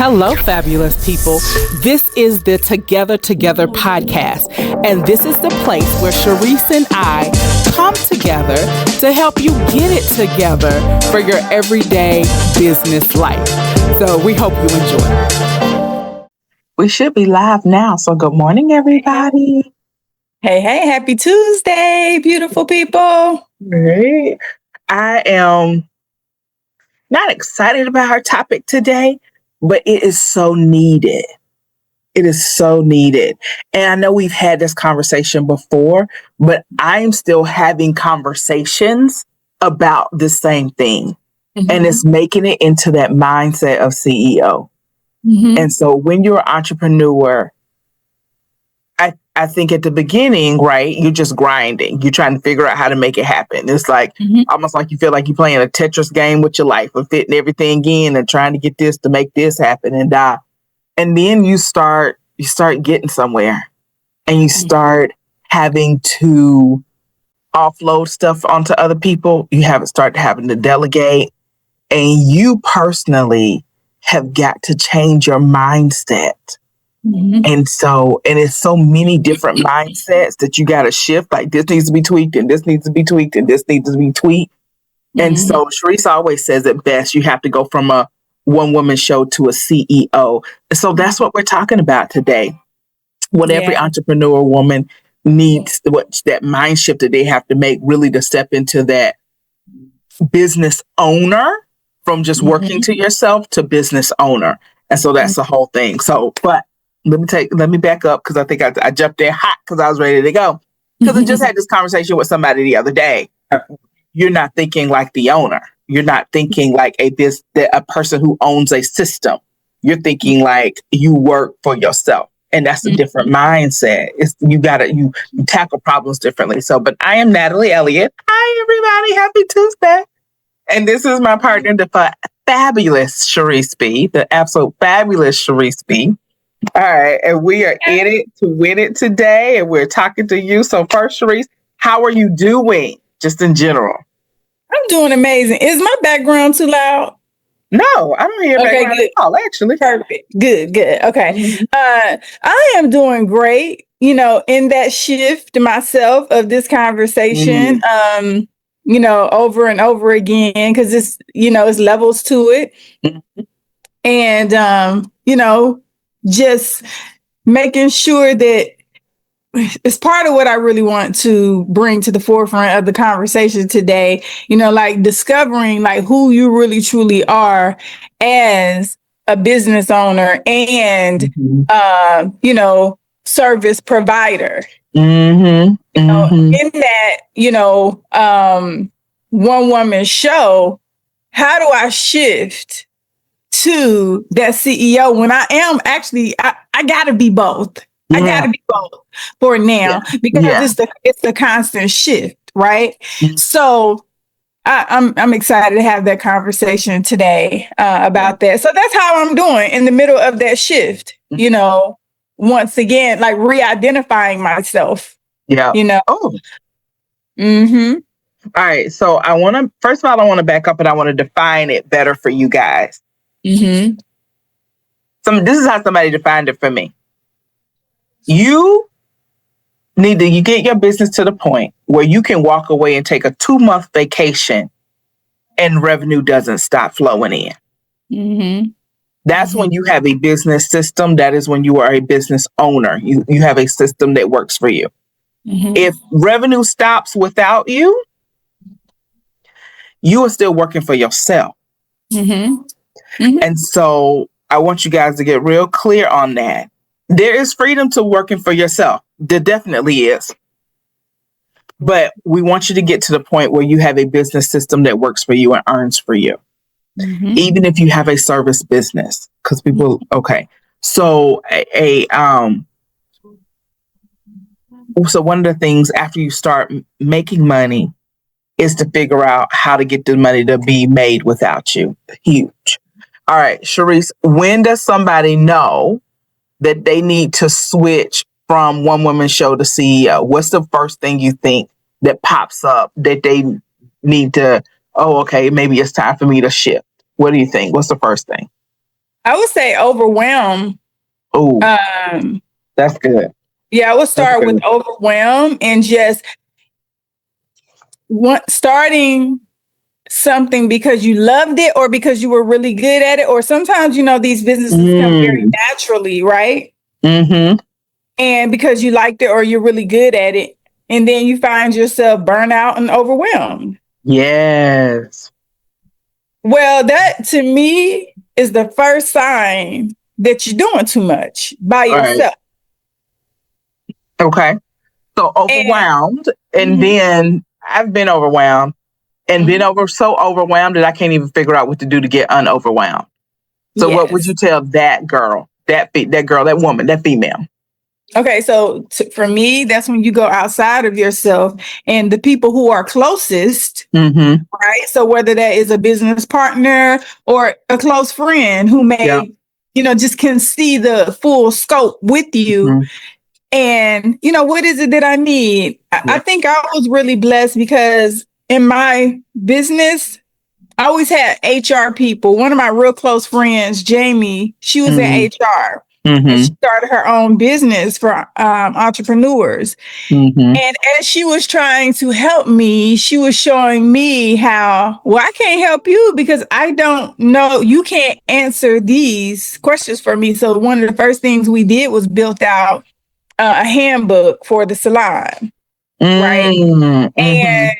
Hello, fabulous people. This is the Together podcast, and this is the place where Sharice and I come together to help you get it together for your everyday business life. So we hope you enjoy. We should be live now, so good morning, everybody. Hey, happy Tuesday, beautiful people. Great. I am not excited about our topic today, but it is so needed. It is so needed. And I know we've had this conversation before, but I'm still having conversations about the same thing. Mm-hmm. And it's making it into that mindset of CEO. Mm-hmm. And so when you're an entrepreneur, I think at the beginning, right, you're just grinding. You're trying to figure out how to make it happen. It's like almost like you feel like you're playing a Tetris game with your life and fitting everything in and trying to get this to make this happen and die. And then you start getting somewhere and you start having to offload stuff onto other people. You start having to delegate, and you personally have got to change your mindset. Mm-hmm. And it's so many different mindsets that you got to shift. Like this needs to be tweaked and this needs to be tweaked and this needs to be tweaked. Mm-hmm. And so Sharice always says it best. You have to go from a one-woman show to a CEO. And so that's what we're talking about today. What every entrepreneur woman needs, that mind shift that they have to make really to step into that business owner, from just working to yourself to business owner. And so that's the whole thing. So, but let me back up, because I think I jumped in hot because I was ready to go. Because I just had this conversation with somebody the other day. You're not thinking like the owner. You're not thinking like a person who owns a system. You're thinking like you work for yourself. And that's a different mindset. You tackle problems differently. So, but I am Natalie Elliott. Hi, everybody. Happy Tuesday. And this is my partner, the fabulous Sharice B, the absolute fabulous Sharice B. All right. And we are in it to win it today. And we're talking to you. So first, Sharice, how are you doing just in general? I'm doing amazing. Is my background too loud? No, I don't hear background at all, actually. Perfect. Good. Okay. I am doing great, in that shift myself of this conversation, over and over again, because it's, it's levels to it. And, just making sure that it's part of what I really want to bring to the forefront of the conversation today, like discovering like who you really truly are as a business owner and, service provider. In that, one woman show, how do I shift to that CEO when I am actually, I gotta be both. I gotta be both for now because it's the constant shift, right? So I'm excited to have that conversation today about that. So that's how I'm doing in the middle of that shift, once again, like re-identifying myself. All right. So first of all, I want to back up and I want to define it better for you guys. This is how somebody defined it for me. You get your business to the point where you can walk away and take a 2-month vacation and revenue doesn't stop flowing in. That's when you have a business system. That is when you are a business owner. You have a system that works for you. If revenue stops without you, you are still working for yourself. And so I want you guys to get real clear on that. There is freedom to working for yourself. There definitely is. But we want you to get to the point where you have a business system that works for you and earns for you. Even if you have a service business, because people, So so one of the things after you start making money is to figure out how to get the money to be made without you. Huge. All right, Sharice, when does somebody know that they need to switch from one woman show to CEO? What's the first thing you think that pops up that they need to, maybe it's time for me to shift? What do you think? What's the first thing? I would say overwhelm. Oh, that's good. Yeah, I would start with overwhelm and just starting something because you loved it or because you were really good at it. Or sometimes, these businesses come very naturally, right? Mm-hmm. And because you liked it or you're really good at it. And then you find yourself burnt out and overwhelmed. Yes. Well, that to me is the first sign that you're doing too much by yourself. Right. Okay. So overwhelmed. And then I've been overwhelmed and been so overwhelmed that I can't even figure out what to do to get unoverwhelmed. So what would you tell that girl, that woman, that female? Okay, so for me, that's when you go outside of yourself and the people who are closest, right? So whether that is a business partner or a close friend who may, just can see the full scope with you. And, what is it that I need? I think I was really blessed because in my business, I always had HR people. One of my real close friends, Jamie, she was in HR. And she started her own business for entrepreneurs. And as she was trying to help me, she was showing me how, I can't help you because I don't know. You can't answer these questions for me. So one of the first things we did was built out a handbook for the salon. Right. And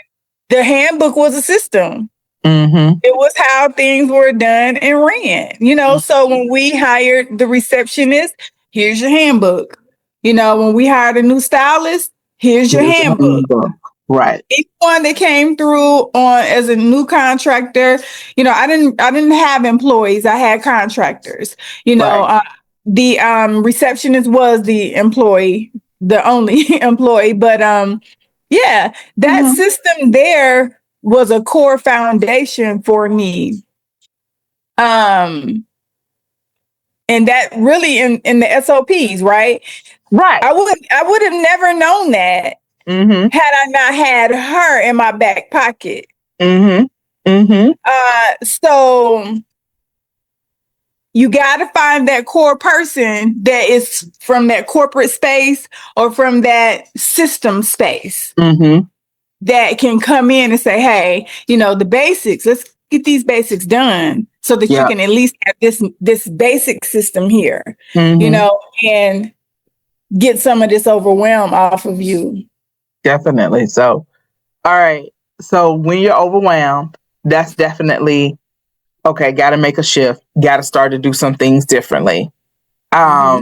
the handbook was a system. It was how things were done and ran, so when we hired the receptionist, here's your handbook. When we hired a new stylist, here's your handbook. Right. Each one that came through on as a new contractor, I didn't have employees. I had contractors, the receptionist was the employee, the only employee, but that system there was a core foundation for me. And that really in the SOPs, right? Right. I would have never known that had I not had her in my back pocket. So you got to find that core person that is from that corporate space or from that system space. That can come in and say, hey, the basics, let's get these basics done so that you can at least have this basic system here, and get some of this overwhelm off of you. Definitely. So, all right. So when you're overwhelmed, that's definitely, okay, got to make a shift, got to start to do some things differently. I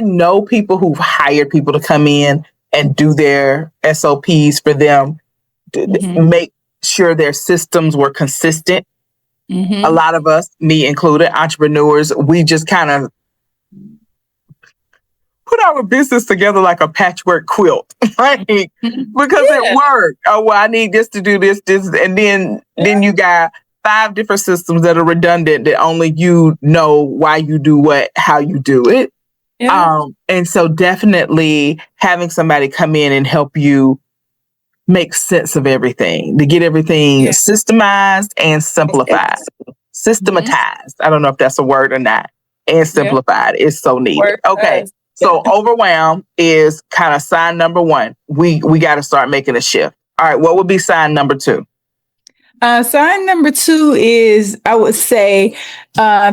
know people who've hired people to come in and do their SOPs for them, make sure their systems were consistent. A lot of us, me included, entrepreneurs, we just kind of put our business together like a patchwork quilt, right? Because it worked. Oh, well, I need this to do this, and then you got 5 different systems that are redundant that only you know why you do what, how you do it. And so definitely having somebody come in and help you make sense of everything, to get everything systemized and simplified. Systematized. I don't know if that's a word or not. And simplified is so needed. Okay. So overwhelm is kind of sign number 1. We got to start making a shift. All right. What would be sign number 2? Sign number 2 is, I would say,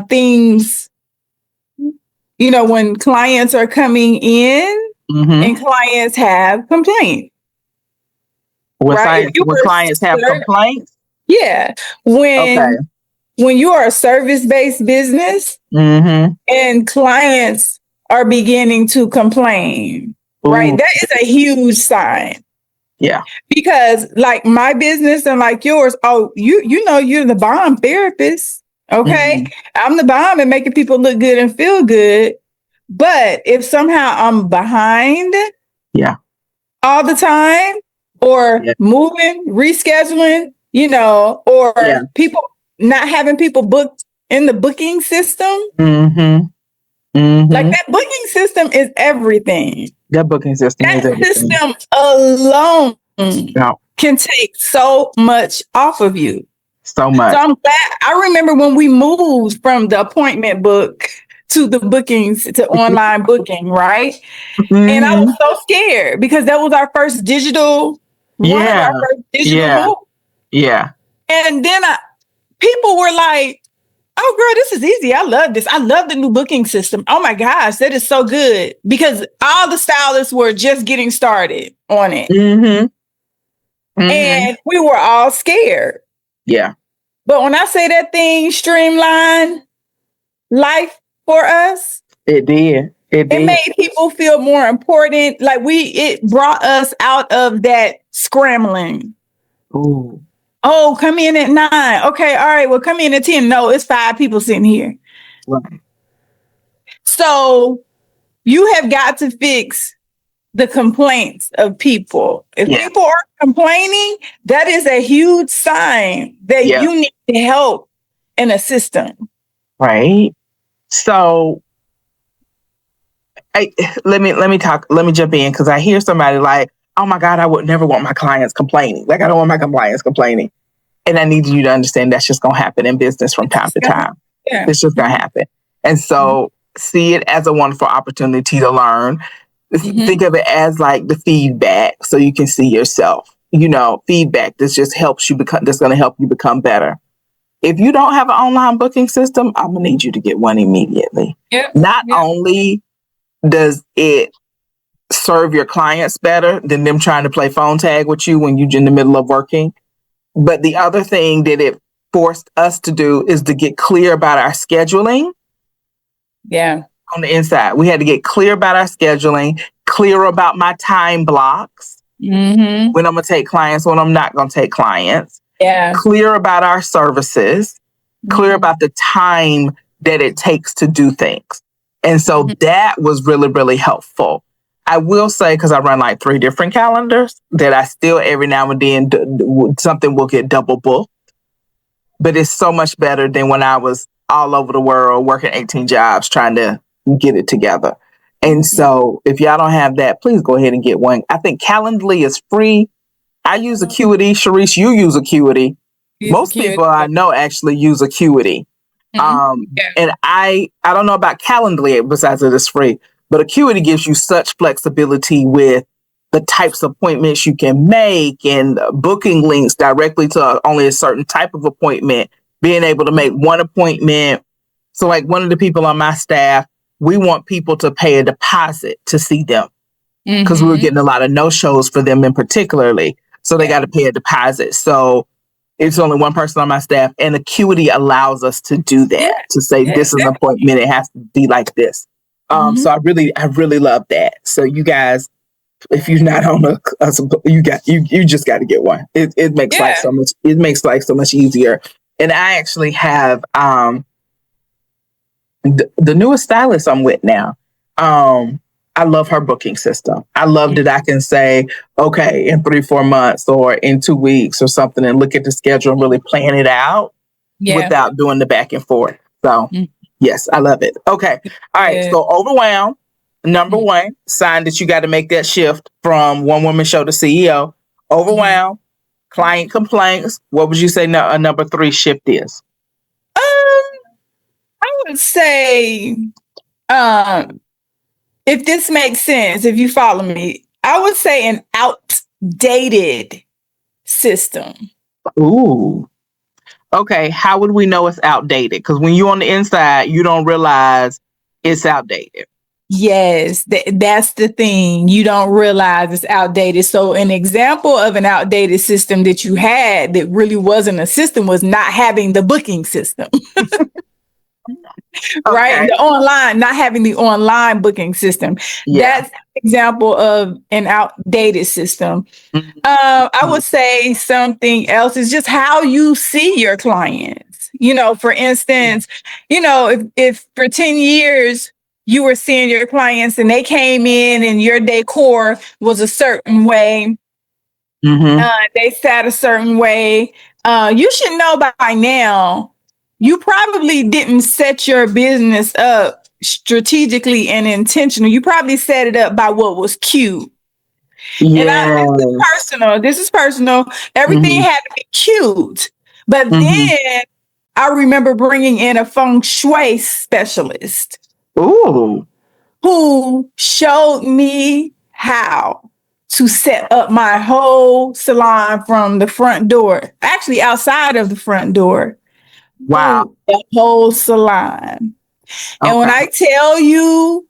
things, when clients are coming in and clients have complaints. When clients have complaints? Yeah. When you are a service-based business and clients are beginning to complain, right? That is a huge sign. Yeah. Because like my business and like yours, you're the bomb therapist. Okay. I'm the bomb at making people look good and feel good. But if somehow I'm behind all the time or moving, rescheduling, or people not having people booked in the booking system, like that booking system is everything. That booking system is everything. That system alone can take so much off of you. So much. So I'm glad. I remember when we moved from the appointment book to the bookings to online booking, right? And I was so scared because that was our first digital Yeah. move. Yeah. And then people were like, "Oh, girl, this is easy. I love this. I love the new booking system. Oh my gosh, that is so good." Because all the stylists were just getting started on it. And we were all scared. Yeah. But when I say that thing streamlined life for us, it did. It made people feel more important. Like it brought us out of that scrambling. Ooh. Oh, come in at 9. Okay, all right. Well, come in at 10. No, it's 5 people sitting here. Right. So you have got to fix the complaints of people. If people are complaining, that is a huge sign that you need to help in a system. Right. So let me jump in, because I hear somebody like, "Oh my God, I would never want my clients complaining. Like, I don't want my clients complaining." And I need you to understand that's just going to happen in business from time to time. Yeah. It's just going to happen. And so see it as a wonderful opportunity to learn. Think of it as like the feedback, so you can see yourself. Feedback that just helps you that's going to help you become better. If you don't have an online booking system, I'm going to need you to get one immediately. Not only does it serve your clients better than them trying to play phone tag with you when you're in the middle of working, but the other thing that it forced us to do is to get clear about our scheduling. Yeah. On the inside, we had to get clear about our scheduling, clear about my time blocks, when I'm going to take clients, when I'm not going to take clients. Yeah. Clear about our services, clear about the time that it takes to do things. And so that was really, really helpful. I will say, because I run like 3 different calendars, that I still every now and then something will get double booked. But it's so much better than when I was all over the world working 18 jobs trying to get it together. And so if y'all don't have that, please go ahead and get one. I think Calendly is free. I use Acuity. Sharice, you use Acuity. Most people I know actually use Acuity. And I don't know about Calendly besides it is free, but Acuity gives you such flexibility with the types of appointments you can make and booking links directly to only a certain type of appointment, being able to make one appointment. So like one of the people on my staff, we want people to pay a deposit to see them, because we were getting a lot of no-shows for them in particularly. So they got to pay a deposit. So it's only one person on my staff, and Acuity allows us to do that, to say this is an appointment. It has to be like this. So I really love that. So you guys, if you're not on you just got to get one. It makes life so much. It makes life so much easier. And I actually have the newest stylist I'm with now. I love her booking system. I love that I can say, okay, in 3-4 months or in 2 weeks or something, and look at the schedule and really plan it out without doing the back and forth. So yes, I love it. Okay. All right. So overwhelmed, number one, sign that you got to make that shift from one woman show to CEO. Overwhelmed, client complaints. What would you say number 3 shift is? I would say, if this makes sense, if you follow me, I would say an outdated system. Ooh. Okay. How would we know it's outdated? Because when you're on the inside, you don't realize it's outdated. Yes, that's the thing. You don't realize it's outdated. So an example of an outdated system that you had that really wasn't a system was not having the booking system. Right? Not having the online booking system. That's an example of an outdated system. I would say something else is just how you see your clients. For instance, if for 10 years you were seeing your clients and they came in and your decor was a certain way, they sat a certain way, you should know by now, you probably didn't set your business up strategically and intentional. You probably set it up by what was cute. And this is personal. Everything had to be cute. But then I remember bringing in a feng shui specialist. Ooh. Who showed me how to set up my whole salon from the front door, actually outside of the front door. Wow. The whole salon. Okay. And when I tell you,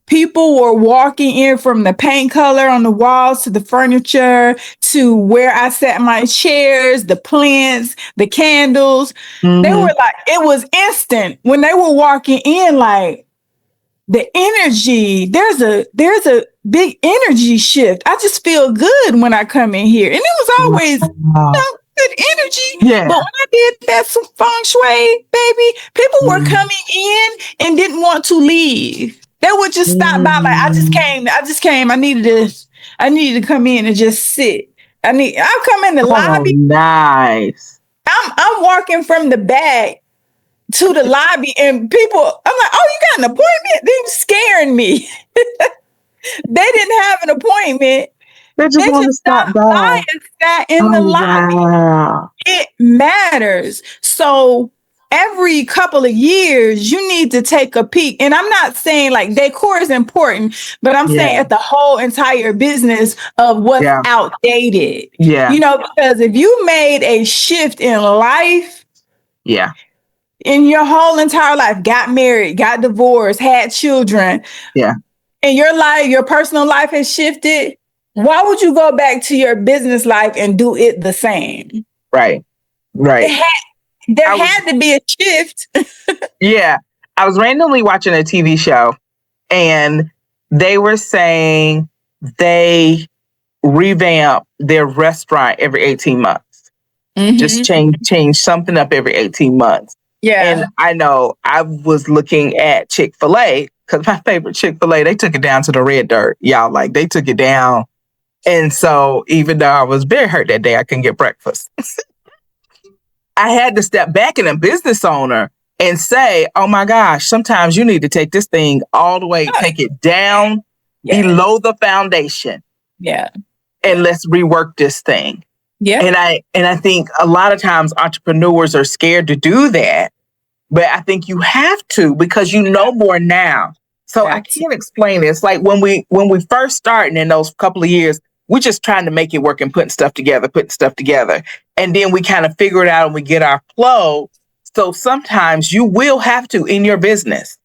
people were walking in from the paint color on the walls to the furniture to where I sat my chairs, the plants, the candles. They were like, it was instant when they were walking in, like, the energy, there's a big energy shift. I just feel good when I come in here. And it was always good energy. Yeah. But when I did that feng shui, baby, people were coming in and didn't want to leave. They would just stop by, like, I just came. I needed to come in and just sit. I'll come in the lobby. Nice. I'm walking from the back to the lobby, and people, I'm like, oh, you got an appointment? They were scaring me. They didn't have an appointment. They just stopped by and sat in the lobby. Wow. It matters. So every couple of years, you need to take a peek. And I'm not saying like decor is important, but I'm saying at the whole entire business of what's outdated. Yeah. You know, because if you made a shift in life, in your whole entire life, got married, got divorced, had children, and your personal life has shifted, why would you go back to your business life and do it the same? Right. There had to be a shift. Yeah. I was randomly watching a TV show, and they were saying they revamp their restaurant every 18 months. Just change something up every 18 months. Yeah. And I know I was looking at Chick-fil-A, because my favorite Chick-fil-A, they took it down to the red dirt. Y'all, like, they took it down. And so even though I was very hurt that day, I couldn't get breakfast. I had to step back in a business owner and say, oh my gosh, sometimes you need to take this thing all the way, take it down below the foundation. Yeah. And let's rework this thing. Yeah. And I think a lot of times entrepreneurs are scared to do that, but I think you have to, because you know more now. So I can't explain it. It's like when we first started in those couple of years, we're just trying to make it work and putting stuff together. And then we kind of figure it out and we get our flow. So sometimes you will have to, in your business,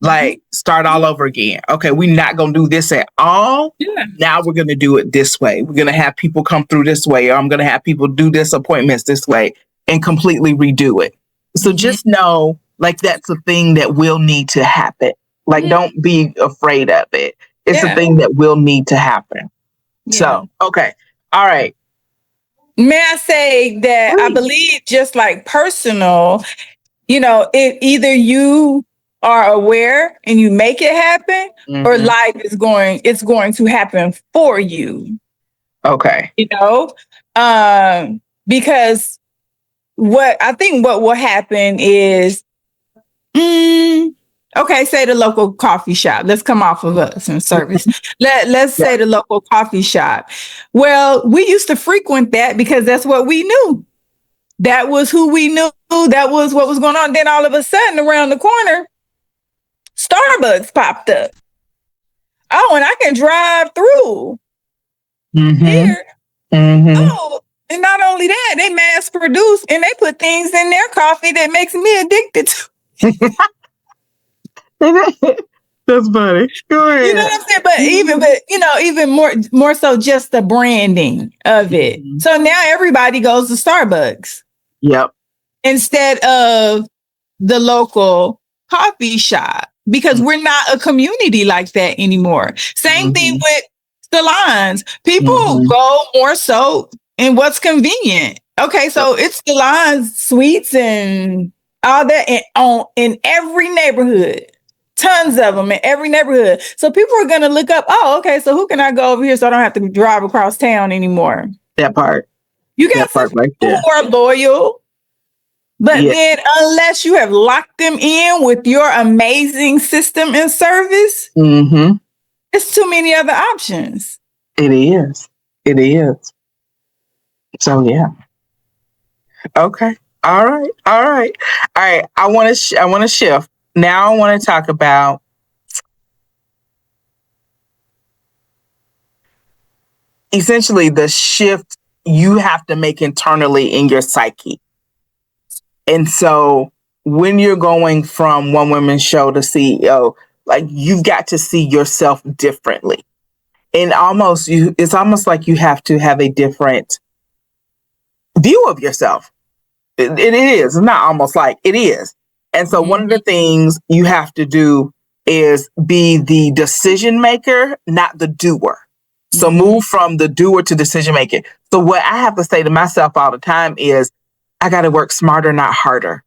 like, start all over again. Okay, we're not going to do this at all. Yeah. Now we're going to do it this way. We're going to have people come through this way, or I'm going to have people do this appointments this way, and completely redo it. So just know, like, that's a thing that will need to happen. Like, don't be afraid of it. It's a thing that will need to happen. Yeah. So, okay. All right. May I say that I believe, just like personal, you know, if either you are aware and you make it happen, or life is going to happen for you. Okay. You know, because what will happen is, okay, say the local coffee shop. Let's come off of us in service. Let's say the local coffee shop. Well, we used to frequent that because that's what we knew. That was who we knew. That was what was going on. Then all of a sudden, around the corner, Starbucks popped up. Oh, and I can drive through here. Oh, and not only that, they mass produce and they put things in their coffee that makes me addicted to. That's funny. Go ahead. You know what I'm saying? But even more so, just the branding of it. So now everybody goes to Starbucks. Yep. Instead of the local coffee shop, because we're not a community like that anymore. Same thing with salons. People go more so in what's convenient. Okay, so it's salons, suites, and all that in every neighborhood. Tons of them in every neighborhood. So people are going to look up, oh, okay, so who can I go over here so I don't have to drive across town anymore? That part. You got some people who are loyal. But then unless you have locked them in with your amazing system and service, it's too many other options. It is. So, yeah. Okay. All right. All right. All right. I want to shift. Now I want to talk about essentially the shift you have to make internally in your psyche. And so when you're going from one woman show to CEO, like you've got to see yourself differently. And it's almost like you have to have a different view of yourself. It is. It's not almost like it is. And so one of the things you have to do is be the decision maker, not the doer. So move from the doer to decision maker. So what I have to say to myself all the time is I got to work smarter, not harder.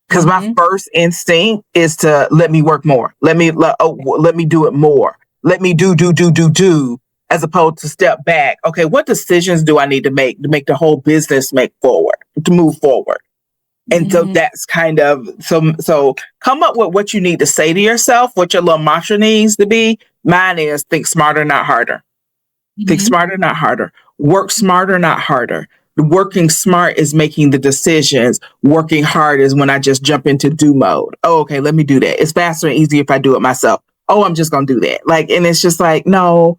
Because my first instinct is to let me work more. Let me do it more. Let me do, as opposed to step back. Okay, what decisions do I need to make the whole business to move forward? And so that's kind of, so come up with what you need to say to yourself, what your little mantra needs to be. Mine is think smarter, not harder. Think smarter, not harder. Work smarter, not harder. Working smart is making the decisions. Working hard is when I just jump into do mode. Oh, okay, let me do that. It's faster and easier if I do it myself. Oh, I'm just going to do that. Like, and it's just like, no,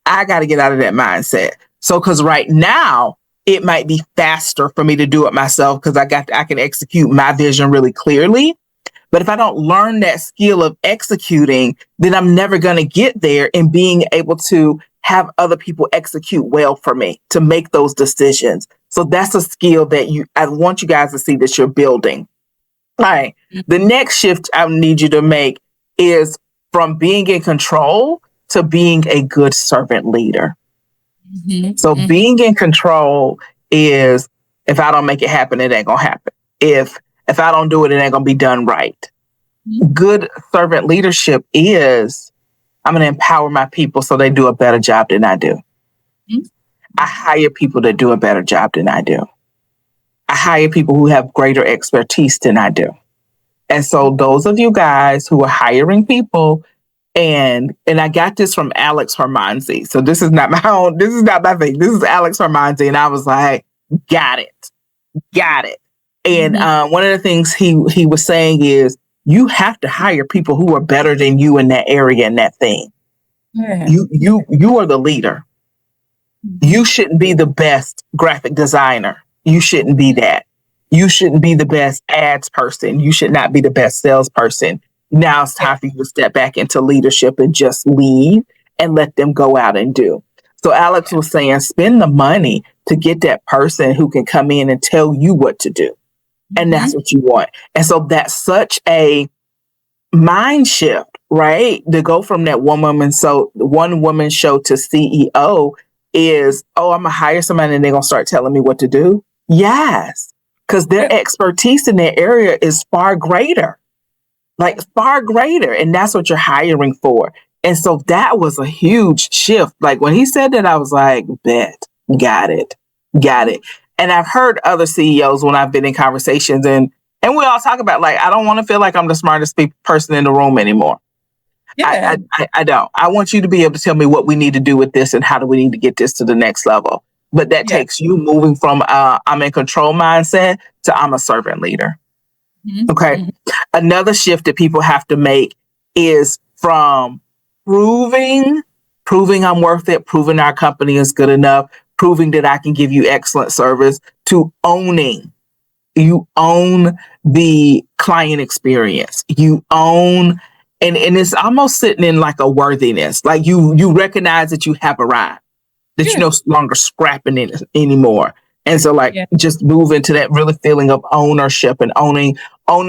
I got to get out of that mindset. So, cause right now it might be faster for me to do it myself because I can execute my vision really clearly. But if I don't learn that skill of executing, then I'm never going to get there and being able to have other people execute well for me to make those decisions. So that's a skill that I want you guys to see that you're building. All right. The next shift I need you to make is from being in control to being a good servant leader. So being in control is if I don't make it happen, it ain't going to happen. If I don't do it, it ain't going to be done right. Good servant leadership is I'm going to empower my people so they do a better job than I do. I hire people that do a better job than I do. I hire people who have greater expertise than I do. And so those of you guys who are hiring people, and I got this from Alex Hermanzi. So this is not my thing. This is Alex Hermanzi. And I was like, got it. And one of the things he was saying is you have to hire people who are better than you in that area and that thing. Yeah. You are the leader. You shouldn't be the best graphic designer. You shouldn't be that. You shouldn't be the best ads person. You should not be the best salesperson. Now it's time for you to step back into leadership and just lead and let them go out and do. So Alex was saying, spend the money to get that person who can come in and tell you what to do. And that's what you want. And so that's such a mind shift, right? To go from that one woman show to CEO is, oh, I'm going to hire somebody and they're going to start telling me what to do. Yes. Because their expertise in their area is far greater. Like far greater. And that's what you're hiring for. And so that was a huge shift. Like when he said that, I was like, bet, got it. And I've heard other CEOs when I've been in conversations and we all talk about like, I don't want to feel like I'm the smartest person in the room anymore. Yeah. I don't. I want you to be able to tell me what we need to do with this and how do we need to get this to the next level. But that takes you moving from I'm in control mindset to I'm a servant leader. Okay. Another shift that people have to make is from proving I'm worth it, proving our company is good enough, proving that I can give you excellent service, to owning. You own the client experience. You own, and it's almost sitting in like a worthiness. Like you recognize that you have arrived, that you're no longer scrapping it anymore. And so just move into that really feeling of ownership and owning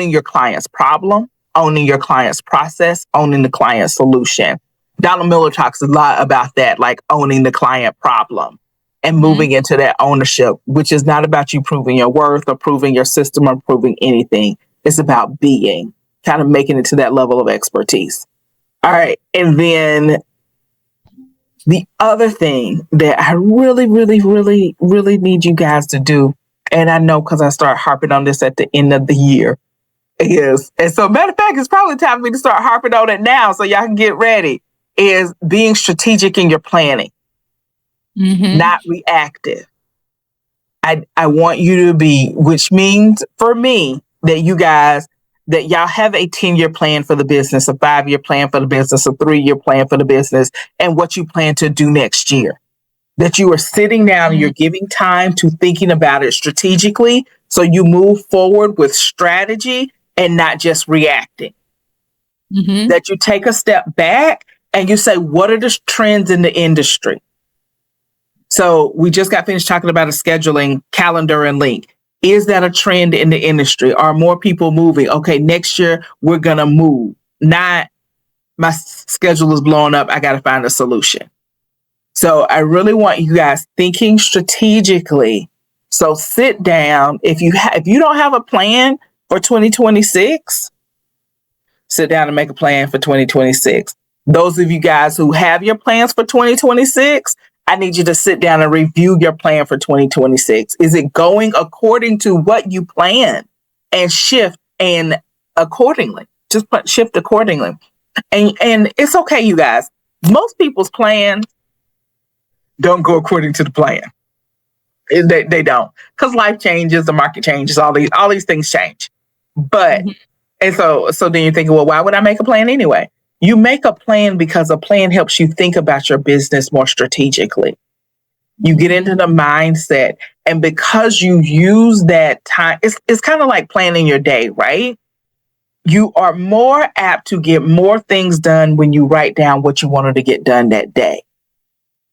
your client's problem, owning your client's process, owning the client's solution. Donald Miller talks a lot about that, like owning the client problem and moving into that ownership, which is not about you proving your worth or proving your system or proving anything. It's about being, kind of making it to that level of expertise. All right. And then the other thing that I really, really, really, really need you guys to do, and I know because I start harping on this at the end of the year, is, and so matter of fact, it's probably time for me to start harping on it now so y'all can get ready, is being strategic in your planning, not reactive. I want you to be, which means for me that you guys, that y'all have a 10-year plan for the business, a 5-year plan for the business, a 3-year plan for the business, and what you plan to do next year. That you are sitting down and you're giving time to thinking about it strategically so you move forward with strategy and not just reacting. That you take a step back and you say, what are the trends in the industry? So we just got finished talking about a scheduling calendar and link. Is that a trend in the industry? Are more people moving? Okay, next year we're going to move. Not my schedule is blowing up. I got to find a solution. So I really want you guys thinking strategically. So sit down. If you don't have a plan for 2026, sit down and make a plan for 2026. Those of you guys who have your plans for 2026, I need you to sit down and review your plan for 2026. Is it going according to what you planned? And shift and accordingly. Just shift accordingly. And it's okay, you guys. Most people's plans don't go according to the plan. They don't. Because life changes, the market changes, all these things change. But and so then you're thinking, well, why would I make a plan anyway? You make a plan because a plan helps you think about your business more strategically. You get into the mindset, and because you use that time, it's kind of like planning your day, right? You are more apt to get more things done when you write down what you wanted to get done that day.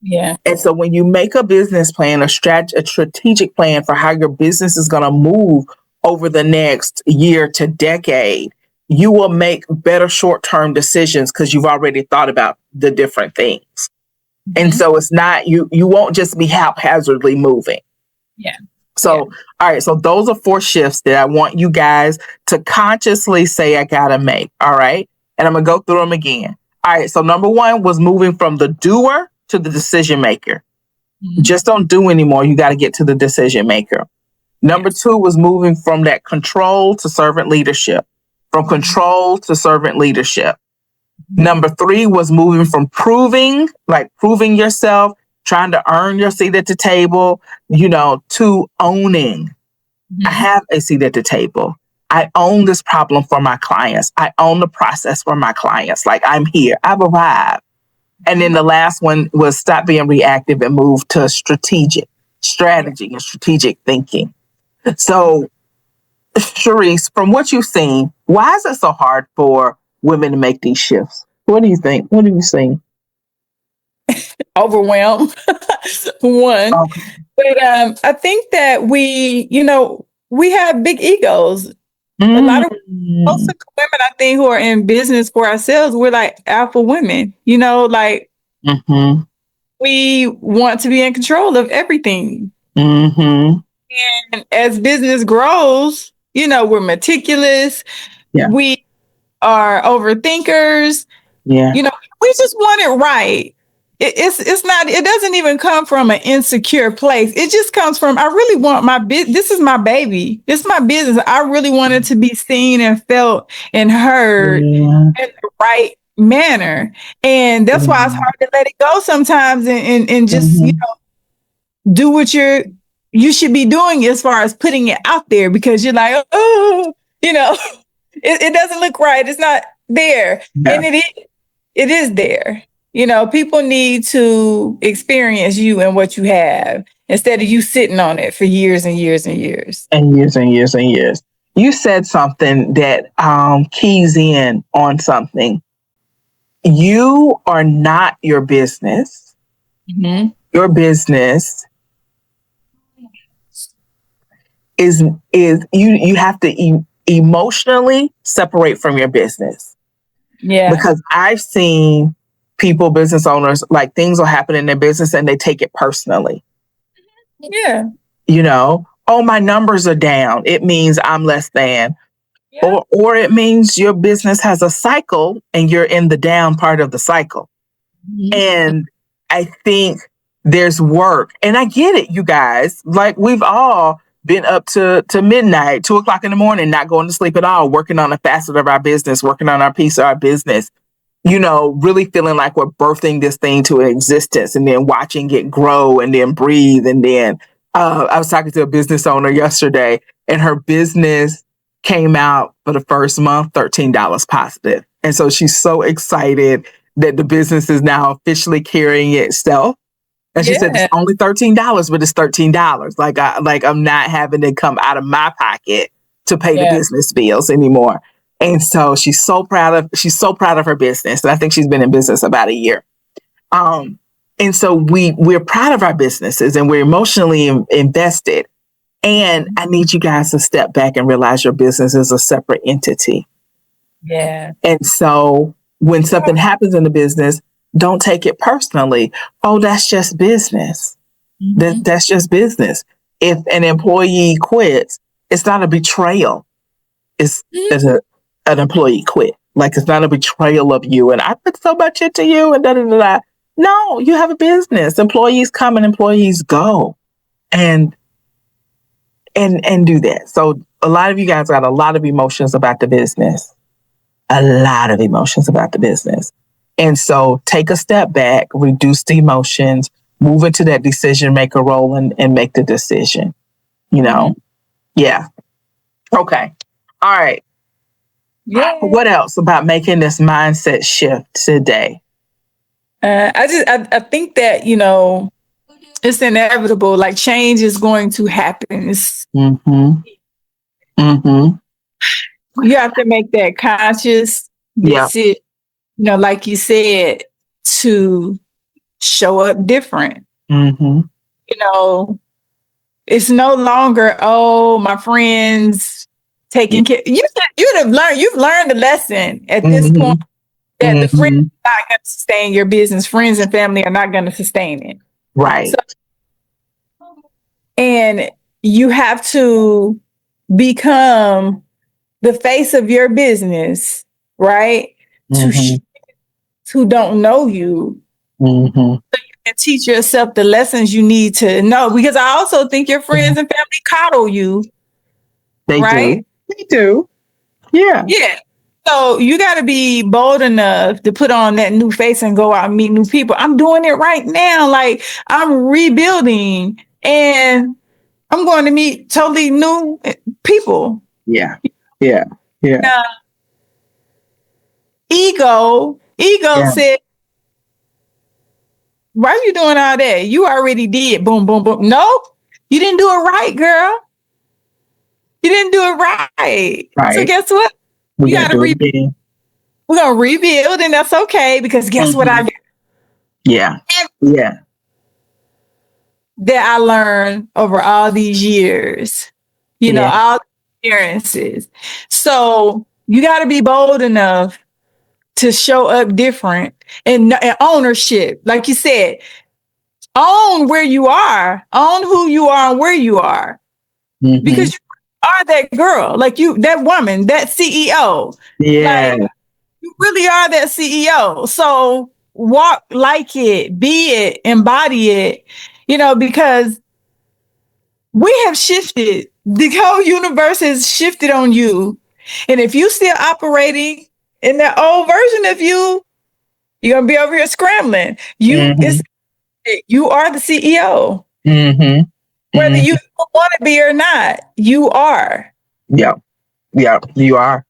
Yeah. And so when you make a business plan, a strategic plan for how your business is going to move over the next year to decade, you will make better short-term decisions because you've already thought about the different things. And so it's not, you won't just be haphazardly moving. Yeah. So, all right. So those are 4 shifts that I want you guys to consciously say, I got to make. All right. And I'm going to go through them again. All right. So number 1 was moving from the doer to the decision maker. Just don't do anymore. You got to get to the decision maker. Number 2 was moving from that control to servant leadership. From control to servant leadership. Number 3 was moving from proving yourself, trying to earn your seat at the table, to owning. I have a seat at the table. I own this problem for my clients. I own the process for my clients. Like, I'm here. I've arrived. And then the last one was stop being reactive and move to strategy and strategic thinking. So, Sharice, from what you've seen, why is it so hard for women to make these shifts? What do you think? What have you seen? Overwhelm. One. Okay. But I think that we have big egos. A lot of most of the women I think who are in business for ourselves, we're like alpha women, we want to be in control of everything. And as business grows, we're meticulous. Yeah. We are overthinkers. Yeah. We just want it right. It's not, it doesn't even come from an insecure place. It just comes from, I really want my business. This is my baby. It's my business. I really want it to be seen and felt and heard in the right manner. And that's why it's hard to let it go sometimes and just, do what you should be doing as far as putting it out there, because you're like, it doesn't look right. It's not there. Yeah. And it is there. People need to experience you and what you have instead of you sitting on it for years and years and years. And years and years and years. You said something that keys in on something. You are not your business. Your business is you have to emotionally separate from your business. Yeah. Because I've seen people, business owners, like things will happen in their business and they take it personally. Yeah. Oh, my numbers are down. It means I'm less than. Yeah. Or it means your business has a cycle and you're in the down part of the cycle. And I think there's work. And I get it, you guys. Like, we've all been up to midnight, 2:00 in the morning, not going to sleep at all, working on a facet of our business, working on our piece of our business. Really feeling like we're birthing this thing to existence and then watching it grow and then breathe and then I was talking to a business owner yesterday, and her business came out for the first month $13 positive. And so she's so excited that the business is now officially carrying itself. And she said, it's only $13, but it's $13. Like I'm not having to come out of my pocket to pay the business bills anymore. And so she's so proud of her business. And I think she's been in business about a year. And so we're proud of our businesses and we're emotionally invested. And I need you guys to step back and realize your business is a separate entity. Yeah. And so when something happens in the business, don't take it personally. Oh, that's just business. That's just business. If an employee quits, it's not a betrayal. It's an employee quit. Like, it's not a betrayal of you. And I put so much into you and da-da-da-da. No, you have a business. Employees come and employees go. And do that. So a lot of you guys got a lot of emotions about the business. A lot of emotions about the business. And so take a step back, reduce the emotions, move into that decision maker role and make the decision. You know? Yeah. Okay. All right. Yeah. What else about making this mindset shift today? I think that, it's inevitable. Like, change is going to happen. You have to make that conscious decision, like you said, to show up different. It's no longer, my friends taking care. You've learned the lesson at this point that the friends are not going to sustain your business. Friends and family are not going to sustain it. Right. So, and you have to become the face of your business, right? Who don't know you. So you can teach yourself the lessons you need to know. Because I also think your friends and family coddle you. They right? They do. Yeah. Yeah. So you got to be bold enough to put on that new face and go out and meet new people. I'm doing it right now. Like, I'm rebuilding and I'm going to meet totally new people. Yeah. Ego said, why are you doing all that? You already did. Boom, boom, boom. Nope. You didn't do it right, girl. You didn't do it right. So guess what? We got to rebuild. We're going to rebuild, and that's okay, because guess what I did? Yeah. That I learned over all these years, all the experiences. So you got to be bold enough to show up different and ownership. Like you said, own where you are, own who you are and where you are. Because you are that girl, like that woman, that CEO. Yeah. Like, you really are that CEO. So walk like it, be it, embody it, because we have shifted. The whole universe has shifted on you. And if you still operating in that old version of you, you're going to be over here scrambling. You are the CEO. Whether you want to be or not, you are. Yeah, you are.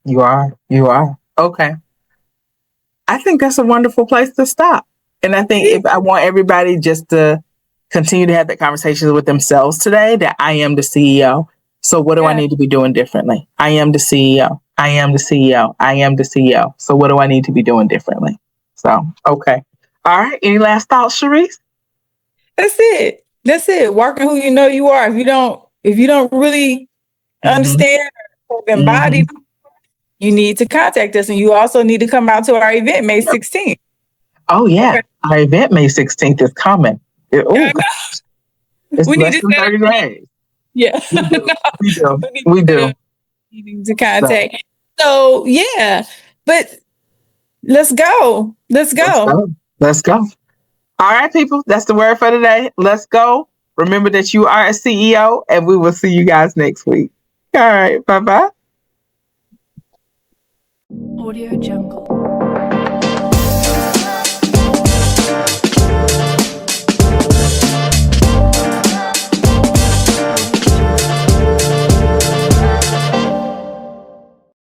Okay. I think that's a wonderful place to stop. And I think if I want everybody just to continue to have that conversation with themselves today, that I am the CEO. So what do I need to be doing differently? I am the CEO. I am the CEO. I am the CEO. So what do I need to be doing differently? So, okay. All right. Any last thoughts, Sharice? That's it. Working who you know you are. If you don't really understand or embody, you need to contact us. And you also need to come out to our event May 16th. Oh, yeah. Okay. Our event May 16th is coming. It's less than 30 days. Yeah. We do. Needing to contact. So, yeah. But let's go. Let's go. All right, people. That's the word for today. Let's go. Remember that you are a CEO, and we will see you guys next week. All right. Bye-bye. Audio Jungle.